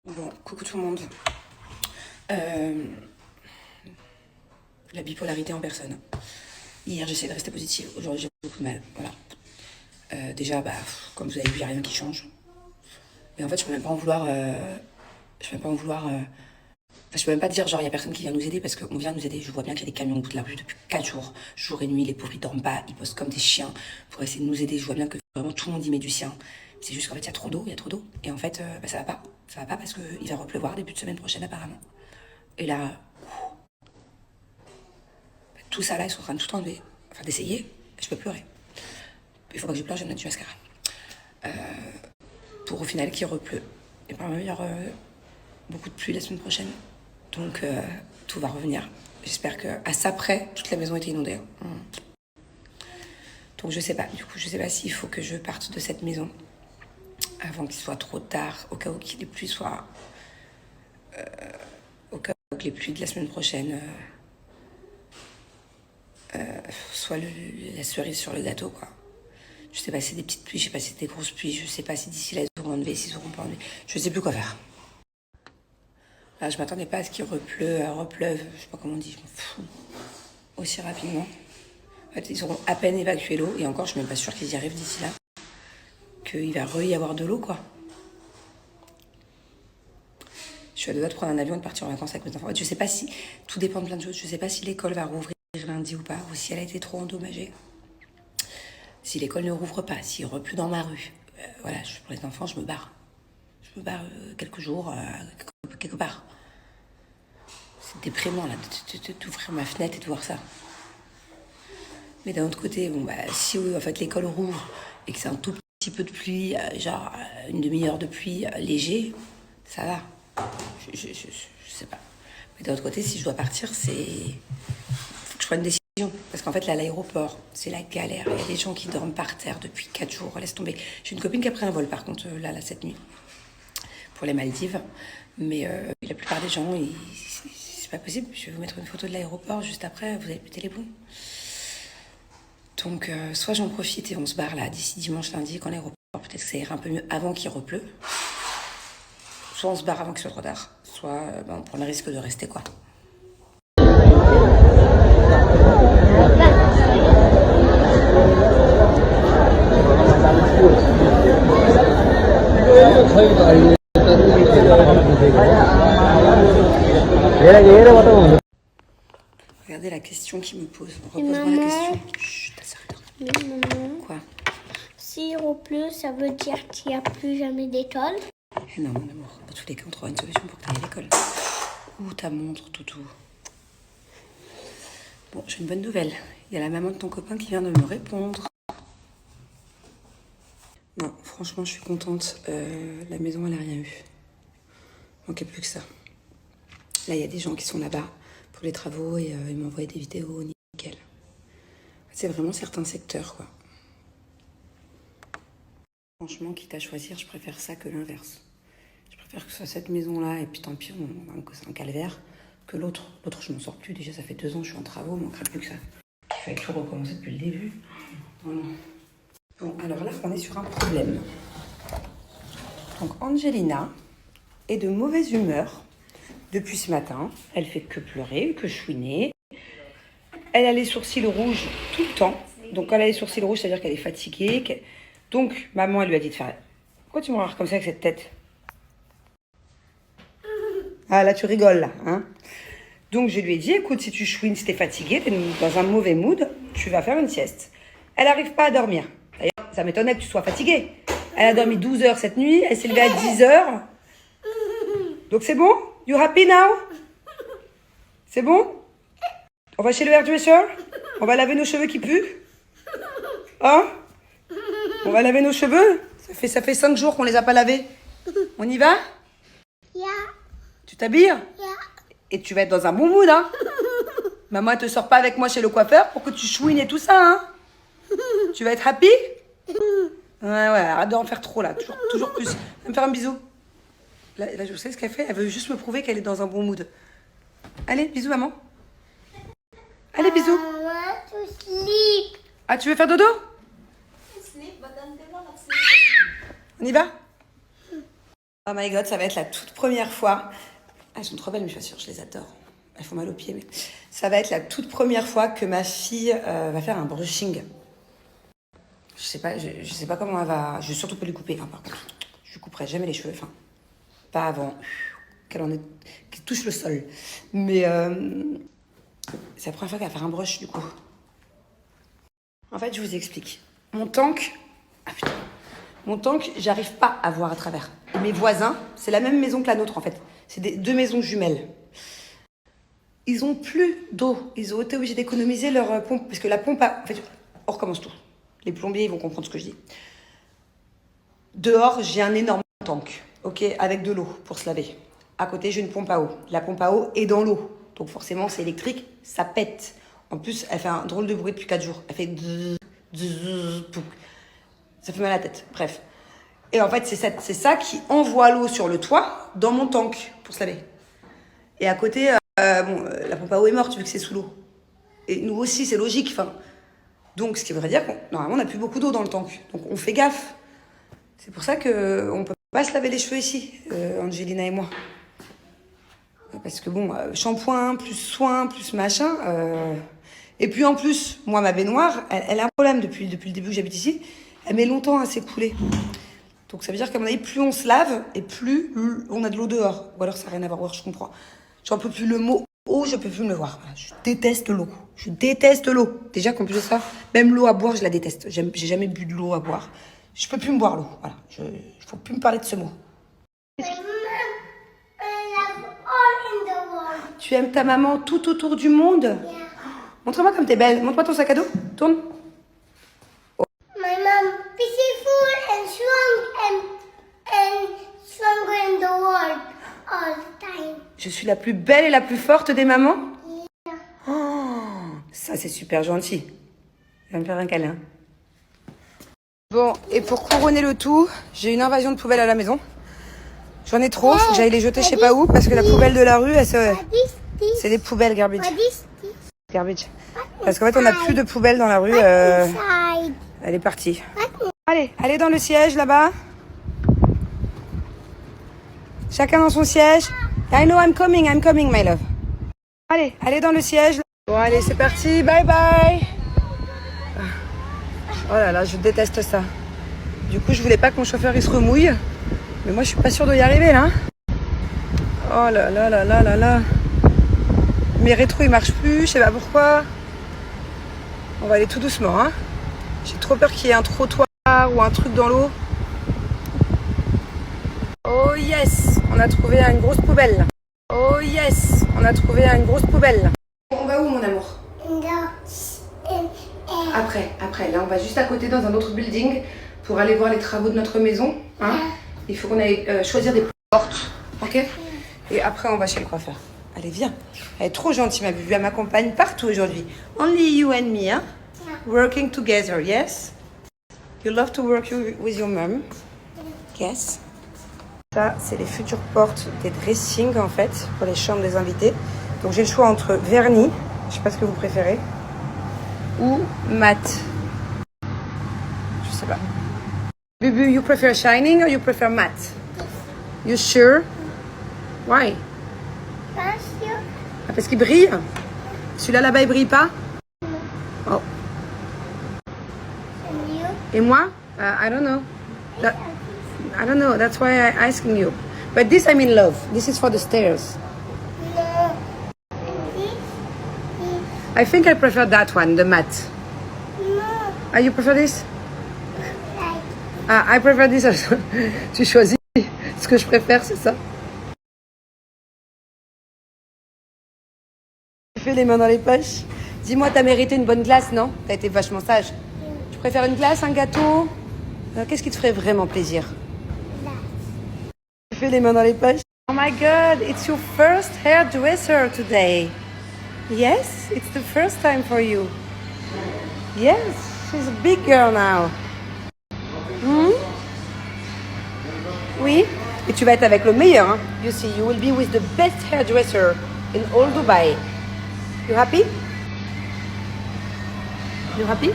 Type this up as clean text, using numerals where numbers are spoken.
Bon, coucou tout le monde. La bipolarité en personne. Hier, j'essayais de rester positive. Aujourd'hui, j'ai beaucoup de mal. Voilà. Déjà, comme vous avez vu, il n'y a rien qui change. Mais en fait, je peux même pas en vouloir. Je peux même pas en vouloir. Je peux même pas dire, genre, il n'y a personne qui vient nous aider parce qu'on vient nous aider. Je vois bien qu'il y a des camions au bout de la rue depuis 4 jours. Jour et nuit, les pauvres, ils dorment pas. Ils bossent comme des chiens pour essayer de nous aider. Je vois bien que vraiment tout le monde y met du sien. C'est juste qu'en fait, il y a trop d'eau, Et en fait, ça va pas. Ça va pas parce qu'il va repleuvoir début de semaine prochaine, apparemment. Et là, tout ça là, ils sont en train de tout enlever. Enfin, d'essayer. Je peux pleurer. Il faut pas que je pleure, je vais mettre du mascara. Pour au final qu'il repleut. Et par il y aura beaucoup de pluie la semaine prochaine. Donc, tout va revenir. J'espère qu'à ça près, toute la maison était inondée. Donc, je sais pas. Du coup, je sais pas s'il faut que je parte de cette maison avant qu'il soit trop tard, au cas où les pluies soient... au cas où les pluies de la semaine prochaine soient la cerise sur le gâteau, quoi. Je sais pas si c'est des petites pluies, je sais pas si c'est des grosses pluies, je sais pas si d'ici là ils auront enlevé, s'ils auront pas enlevé. Je sais plus quoi faire. Là, je m'attendais pas à ce qu'il repleuve, je sais pas comment on dit, je m'en fous, aussi rapidement. En fait, ils auront à peine évacué l'eau, et encore, je suis même pas sûre qu'ils y arrivent d'ici là. Qu'il va y avoir de l'eau, quoi. Je suis à deux doigts de prendre un avion et de partir en vacances avec mes enfants. En fait, je sais pas si, tout dépend de plein de choses, je sais pas si l'école va rouvrir lundi ou pas, ou si elle a été trop endommagée. Si l'école ne rouvre pas, s'il n'y aura plus dans ma rue, voilà, pour les enfants, je me barre. Je me barre quelques jours, quelque part. C'est déprimant, là, d'ouvrir ma fenêtre et de voir ça. Mais d'un autre côté, si en fait l'école rouvre et que c'est un tout petit peu de pluie, genre une demi-heure de pluie léger, ça va. Je sais pas. Mais d'un autre côté, si je dois partir, faut que je prenne une décision. Parce qu'en fait, là, à l'aéroport, c'est la galère. Il y a des gens qui dorment par terre depuis 4 jours. Laisse tomber. J'ai une copine qui a pris un vol, par contre, là, cette nuit, pour les Maldives. Mais la plupart des gens, c'est pas possible. Je vais vous mettre une photo de l'aéroport juste après. Vous allez péter les plombs. Donc, soit j'en profite et on se barre là d'ici dimanche, lundi, quand l'aéroport, peut-être que ça ira un peu mieux avant qu'il repleut. Soit on se barre avant qu'il soit trop tard. Soit on prend le risque de rester, quoi. Regardez la question qu'il me pose. Repose-moi la question. Chut, ta sœur. Mais maman, Quoi? s'il repleut, ça veut dire qu'il n'y a plus jamais d'école? Non, mon amour. Dans tous les cas, on trouvera une solution pour que tu ailles à l'école. Où ta montre, toutou? Bon, j'ai une bonne nouvelle. Il y a la maman de ton copain qui vient de me répondre. Non, franchement, je suis contente. La maison, elle n'a rien eu. Il manquait plus que ça. Là, il y a des gens qui sont là-bas pour les travaux et ils m'ont envoyé des vidéos nickel. C'est vraiment certains secteurs, quoi. Franchement, quitte à choisir, je préfère ça que l'inverse. Je préfère que ce soit cette maison-là, et puis tant pis, c'est un calvaire, que l'autre. L'autre, je m'en sors plus. Déjà, ça fait 2 ans que je suis en travaux, il manquerait plus que ça. Il fallait tout recommencer depuis le début. Voilà. Bon, alors là, on est sur un problème. Donc, Angelina est de mauvaise humeur depuis ce matin. Elle fait que pleurer, que chouiner. Elle a les sourcils rouges tout le temps. Donc, quand elle a les sourcils rouges, ça veut dire qu'elle est fatiguée. Donc, maman, elle lui a dit de faire... Pourquoi tu me regardes comme ça avec cette tête? Ah, là, tu rigoles, là. Hein? Donc, je lui ai dit, écoute, si tu chouines, si t'es fatiguée, t'es dans un mauvais mood, tu vas faire une sieste. Elle n'arrive pas à dormir. D'ailleurs, ça m'étonnait que tu sois fatiguée. Elle a dormi 12 heures cette nuit. Elle s'est levée à 10 heures. Donc, c'est bon? You happy now? C'est bon? On va chez le hairdresser? On va laver nos cheveux qui puent? Hein? On va laver nos cheveux? Ça fait 5 jours qu'on les a pas lavés. On y va? Yeah. Tu t'habilles? Yeah. Et tu vas être dans un bon mood, hein? Maman, elle te sort pas avec moi chez le coiffeur pour que tu chouines et tout ça, hein? Tu vas être happy? Ouais, arrête d'en faire trop, là. Toujours plus. Viens me faire un bisou. Là, je sais ce qu'elle fait. Elle veut juste me prouver qu'elle est dans un bon mood. Allez, bisous, maman. Allez, bisous. Ah, tu veux faire dodo? On y va? Oh my god, ça va être la toute première fois. Elles sont trop belles mes chaussures, je les adore. Elles font mal aux pieds, mais ça va être la toute première fois que ma fille va faire un brushing. Je sais pas comment elle va. Je vais surtout pas lui couper, hein, par contre. Je lui couperai jamais les cheveux, enfin, pas avant qu'elle touche le sol. Mais c'est la première fois qu'elle va faire un brush du coup. En fait, je vous explique. Mon tank, j'arrive pas à voir à travers. Et mes voisins, c'est la même maison que la nôtre en fait. C'est deux maisons jumelles. Ils ont plus d'eau. Ils ont été obligés d'économiser leur pompe. Parce que la pompe a... En fait, on recommence tout. Les plombiers, ils vont comprendre ce que je dis. Dehors, j'ai un énorme tank, ok, avec de l'eau pour se laver. À côté, j'ai une pompe à eau. La pompe à eau est dans l'eau. Donc forcément, c'est électrique, ça pète. En plus, elle fait un drôle de bruit depuis 4 jours. Elle fait... Ça fait mal à la tête. Bref. Et en fait, c'est ça qui envoie l'eau sur le toit dans mon tank pour se laver. Et à côté, la pompe à eau est morte vu que c'est sous l'eau. Et nous aussi, c'est logique. Enfin, donc, ce qui voudrait dire qu'on normalement, on n'a plus beaucoup d'eau dans le tank. Donc, on fait gaffe. C'est pour ça qu'on ne peut pas se laver les cheveux ici, Angelina et moi. Parce que bon, shampoing, plus soin, plus machin. Et puis en plus, moi, ma baignoire, elle a un problème depuis le début que j'habite ici. Elle met longtemps à s'écouler. Donc ça veut dire qu'à mon avis, plus on se lave et plus on a de l'eau dehors. Ou alors ça n'a rien à voir, je comprends. J'en peux plus le mot eau, je peux plus me le voir. Voilà, je déteste l'eau. Je déteste l'eau. Déjà qu'en plus de ça, même l'eau à boire, je la déteste. J'ai jamais bu de l'eau à boire. Je peux plus me boire l'eau. Voilà, il faut plus me parler de ce mot. Tu aimes ta maman tout autour du monde? Yeah. Montre-moi comme t'es belle. Montre-moi ton sac à dos. Tourne. Oh. My mom, peaceful and strong and stronger in the world all the time. Je suis la plus belle et la plus forte des mamans? Yeah. Oh, ça c'est super gentil. Il va me faire un câlin. Bon, et pour couronner le tout, j'ai une invasion de poubelles à la maison. J'en ai trop, faut que j'aille les jeter je sais pas où, parce que la poubelle de la rue, c'est des poubelles garbage. Garbage. Parce qu'en fait, on n'a plus de poubelles dans la rue. Elle est partie. Allez dans le siège là-bas. Chacun dans son siège. I know I'm coming, my love. Allez dans le siège. Bon, allez, c'est parti. Bye bye. Oh là là, je déteste ça. Du coup, je voulais pas que mon chauffeur il se remouille. Mais moi, je suis pas sûre de y arriver, là. Oh là là là là là là. Mes rétros, ils marchent plus, je sais pas pourquoi. On va aller tout doucement, hein. J'ai trop peur qu'il y ait un trottoir ou un truc dans l'eau. Oh yes, on a trouvé une grosse poubelle. Oh yes, on a trouvé une grosse poubelle. On va où, mon amour? Après, là, on va juste à côté dans un autre building pour aller voir les travaux de notre maison, hein. Il faut qu'on aille choisir des portes, ok? Et après, on va chez le coiffeur. Allez, viens. Elle est trop gentille, ma bébé. Elle m'accompagne partout aujourd'hui. Only you and me, hein? Working together, yes? You love to work with your mom? Yes. Ça, c'est les futures portes des dressings, en fait, pour les chambres des invités. Donc, j'ai le choix entre vernis, je sais pas ce que vous préférez, ou mat. Je sais pas. Bubu, you prefer shining or you prefer matte? You sure? Why? Ah, parce qu'il brille? Celui-là là-bas il brille pas? Oh. Et moi? I don't know. I don't know. That's why I'm asking you. But this I'm in love. This is for the stairs. I think I prefer that one, the matte. Ah, you prefer this? Ah, I prefer this also. Tu choisis ce que je préfère, c'est ça. Tu fais les mains dans les poches. Dis-moi, t'as mérité une bonne glace, non? T'as été vachement sage. Tu préfères une glace, un gâteau? Qu'est-ce qui te ferait vraiment plaisir? Tu fais les mains dans les poches. Oh my God, it's your first hairdresser today. Yes, it's the first time for you. Yes, she's a big girl now. Oui, et tu vas être avec le meilleur, hein? You see, you will be with the best hairdresser in all Dubai. You happy? You happy?